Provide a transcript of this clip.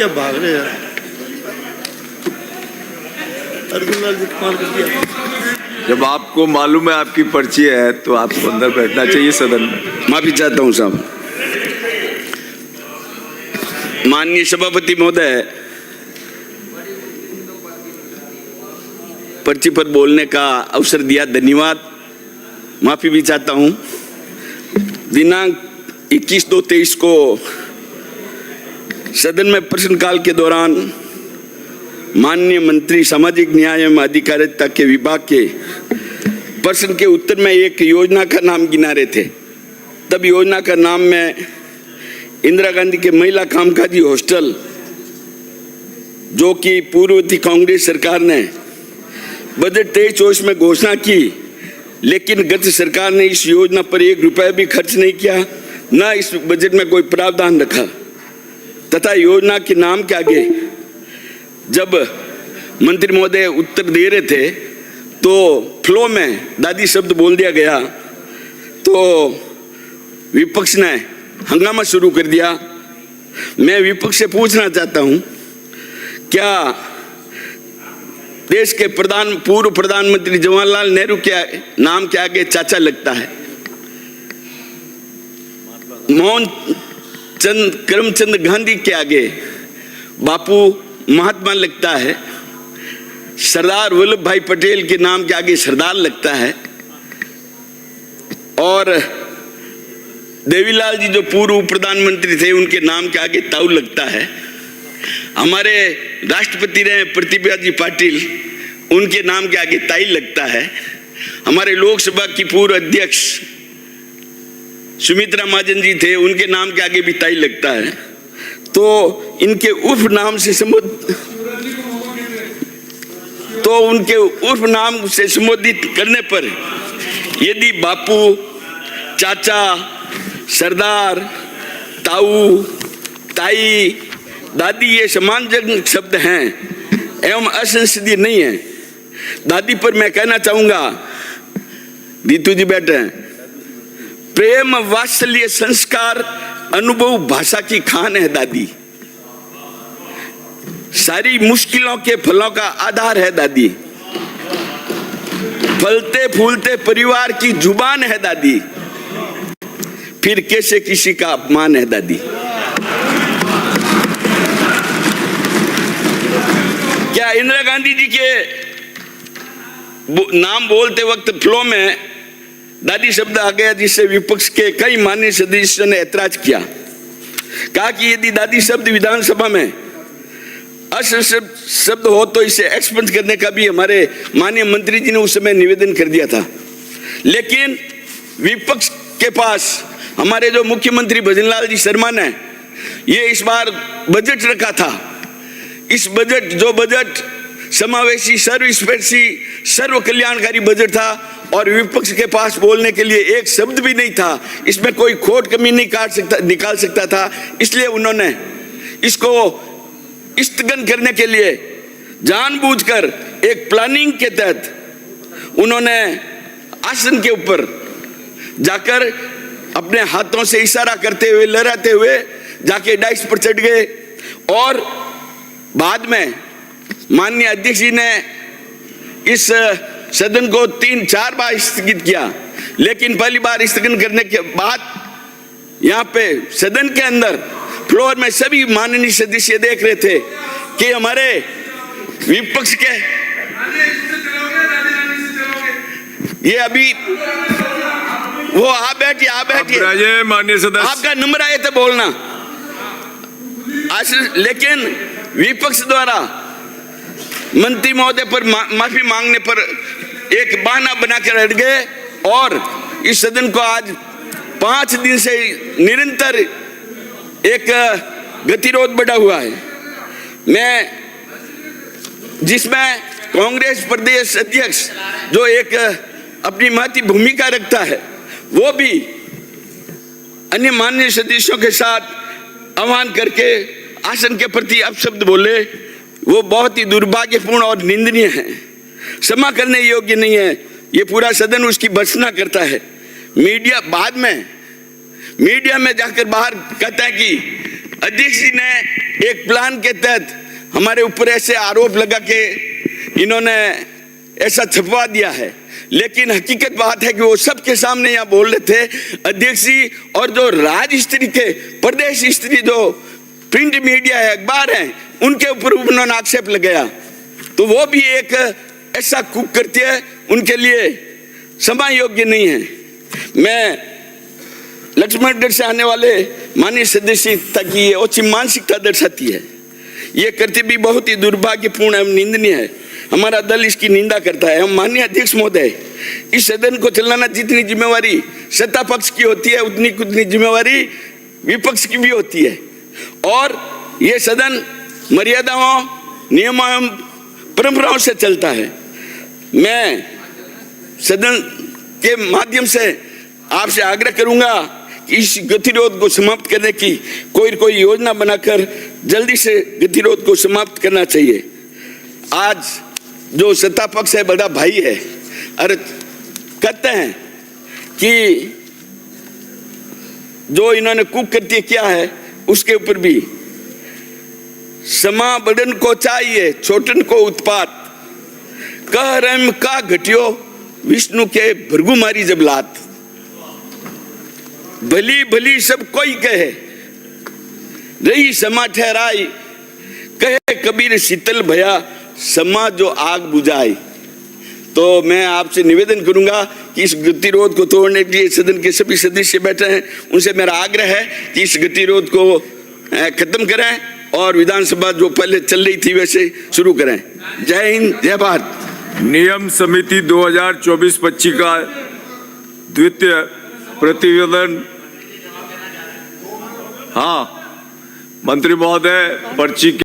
क्या भाग रहे हैं? अर्जुनलाल जी कमाल कर दिया। जब आपको मालूम है आपकी पर्ची है तो आपको अंदर बैठना चाहिए सदन में। माफी चाहता हूं साहब। माननीय सभापति महोदय, पर्ची पर बोलने का अवसर दिया, धन्यवाद। माफी भी चाहता हूं। दिनांक 21/2/23 को सदन में प्रश्नकाल के दौरान माननीय मंत्री सामाजिक न्याय एवं अधिकारिता के विभाग के प्रश्न के उत्तर में एक योजना का नाम गिना रहे थे। तब योजना का नाम में इंदिरा गांधी के महिला कामकाजी हॉस्टल, जो कि पूर्ववर्ती कांग्रेस सरकार ने बजट 23-24 में घोषणा की, लेकिन गत सरकार ने इस योजना पर 1 रुपया भी खर्च नहीं किया, न इस बजट में कोई प्रावधान रखा। तथा योजना के नाम के आगे जब मंत्री महोदय उत्तर दे रहे थे तो फ्लो में दादी शब्द बोल दिया गया, तो विपक्ष ने हंगामा शुरू कर दिया। मैं विपक्ष से पूछना चाहता हूं, क्या देश के पूर्व प्रधानमंत्री जवाहरलाल नेहरू के नाम के आगे चाचा लगता है? करमचंद गांधी के आगे बापू महात्मा लगता है? सरदार वल्लभ भाई पटेल के नाम के आगे सरदार लगता है? और देवीलाल जी जो पूर्व प्रधानमंत्री थे उनके नाम के आगे ताऊ लगता है? हमारे राष्ट्रपति रहे प्रतिभा जी पाटिल, उनके नाम के आगे ताई लगता है? हमारे लोकसभा की पूर्व अध्यक्ष सुमित्रा महाजन जी थे, उनके नाम के आगे भी ताई लगता है? तो इनके उर्फ नाम से संबोधित करने पर यदि बापू, चाचा, सरदार, ताऊ, ताई, दादी ये सम्मानजनक शब्द हैं एवं असंसदीय नहीं है। दादी पर मैं कहना चाहूंगा, दीतू जी बैठे हैं, प्रेम, वात्सल्य, संस्कार, अनुभव, भाषा की खान है दादी। सारी मुश्किलों के फलों का आधार है दादी। फलते फूलते परिवार की जुबान है दादी। फिर कैसे किसी का अपमान है दादी? क्या इंदिरा गांधी जी के नाम बोलते वक्त फ्लो में दादी शब्द आ गया, जिससे विपक्ष के कई माननीय सदस्यों ने ऐतराज किया? कहा कि यदि दादी शब्द विधानसभा में शब्द हो तो इसे एक्सपंज करने का भी हमारे माननीय मंत्री जी ने उस समय निवेदन कर दिया था। लेकिन विपक्ष के पास हमारे जो मुख्यमंत्री भजनलाल जी शर्मा ने ये इस बार बजट रखा था। इस बजट समावेशी, सर्वस्पर्शी, सर्व कल्याणकारी बजट था और विपक्ष के पास बोलने के लिए एक शब्द भी नहीं था। इसमें कोई खोट कमी नहीं निकाल सकता था। इसलिए उन्होंने इसको स्थगन करने के लिए जानबूझकर एक प्लानिंग के तहत उन्होंने आसन के ऊपर जाकर अपने हाथों से इशारा करते हुए, लहराते हुए जाके डाइस पर चढ़ गए और बाद में माननीय अध्यक्ष जी ने इस सदन को 3-4 बार स्थगित किया। लेकिन पहली बार स्थगन करने के बाद यहाँ पे सदन के अंदर फ्लोर में सभी माननीय सदस्य देख रहे थे कि हमारे विपक्ष के ये अभी वो आप बैठिए माननीय सदस्य, आपका नंबर आया था बोलना। लेकिन विपक्ष द्वारा मंत्री महोदय पर माफी मांगने पर एक बहाना बनाकर हट गए और इस सदन को आज 5 दिन से निरंतर एक गतिरोध बढ़ा हुआ है। मैं जिसमें कांग्रेस प्रदेश अध्यक्ष जो एक अपनी महत्वपूर्ण भूमिका रखता है, वो भी अन्य माननीय सदस्यों के साथ आह्वान करके आसन के प्रति अपशब्द बोले, वो बहुत ही दुर्भाग्यपूर्ण और निंदनीय है, क्षमा करने योग्य नहीं है। ये पूरा सदन उसकी भर्त्सना करता है। मीडिया बाद में मीडिया में जाकर बाहर कहता है कि अध्यक्ष जी ने एक प्लान के तहत हमारे ऊपर ऐसे आरोप लगा के इन्होंने ऐसा छपवा दिया है, लेकिन हकीकत बात है कि वो सबके सामने यहाँ बोल रहे थे अध्यक्ष जी, और जो राज स्त्री के प्रदेश स्त्री जो प्रिंट मीडिया है, अखबार है, उनके ऊपर उन्होंने आक्षेप लगाया। तो वो भी एक ऐसा कुकृत्य है, उनके लिए क्षमा योग्य नहीं है। मैं लक्ष्मणगढ़ से आने वाले माननीय सदस्य की ये ओछी मानसिकता दर्शाती है। ये करते भी बहुत ही दुर्भाग्यपूर्ण एवं निंदनीय है। हमारा दल इसकी निंदा करता है। हम माननीय अध्यक्ष महोदय, इस सदन को चलाना जितनी जिम्मेवारी सत्ता पक्ष की होती है, उतनी जिम्मेवारी विपक्ष की भी होती है। और ये सदन मर्यादाओं, नियमों एवं परंपराओं से चलता है। मैं सदन के माध्यम से आपसे आग्रह करूंगा कि इस गतिरोध को समाप्त करने की कोई योजना बनाकर जल्दी से गतिरोध को समाप्त करना चाहिए। आज जो सत्ता पक्ष है, बड़ा भाई है, और कहते हैं कि जो इन्होंने कुकृत्य किया है उसके ऊपर भी समा बड़न को चाहिए, छोटन को उत्पात, कह रम का घटियो विष्णु के भृगु मारी जब लात। भली भली सब कोई कहे, रही समा ठहराई, कहे कबीर शीतल भया, समा जो आग बुझाई। तो मैं आपसे निवेदन करूंगा कि इस गतिरोध को तोड़ने के लिए सदन के सभी सदस्य बैठे हैं, उनसे मेरा आग्रह है कि इस गतिरोध को खत्म करें और विधानसभा जो पहले चल रही थी वैसे शुरू करें। जय हिंद, जय भारत। नियम समिति 2024-25 का द्वितीय प्रतिवेदन। हाँ, मंत्री महोदय, पर्ची